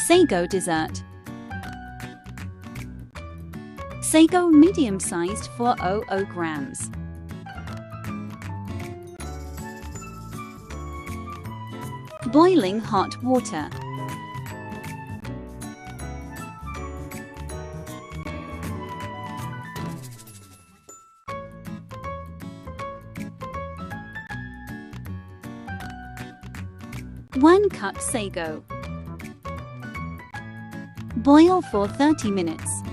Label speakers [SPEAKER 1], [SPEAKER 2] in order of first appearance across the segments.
[SPEAKER 1] Sogo Dessert. Sago medium-sized 400 grams. Boiling hot water. One cup sago. Boil for 30 minutes.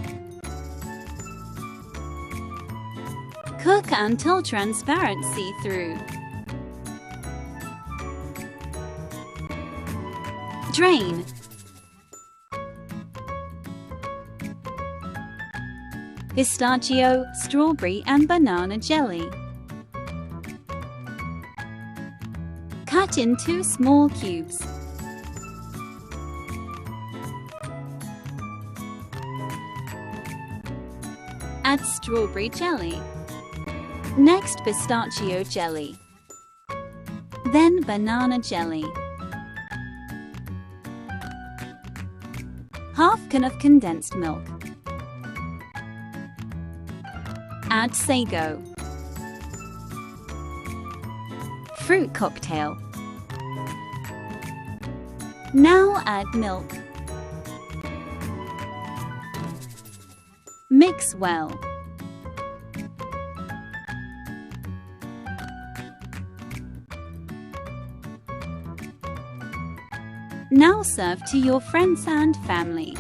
[SPEAKER 1] Cook until transparent see-through. Drain. Pistachio, strawberry and banana jelly. Cut into small cubes. Add strawberry jelly. Next, pistachio jelly. Then banana jelly. Half can of condensed milk. Add sago. Fruit cocktail. Now add milk. Mix well. Now serve to your friends and family.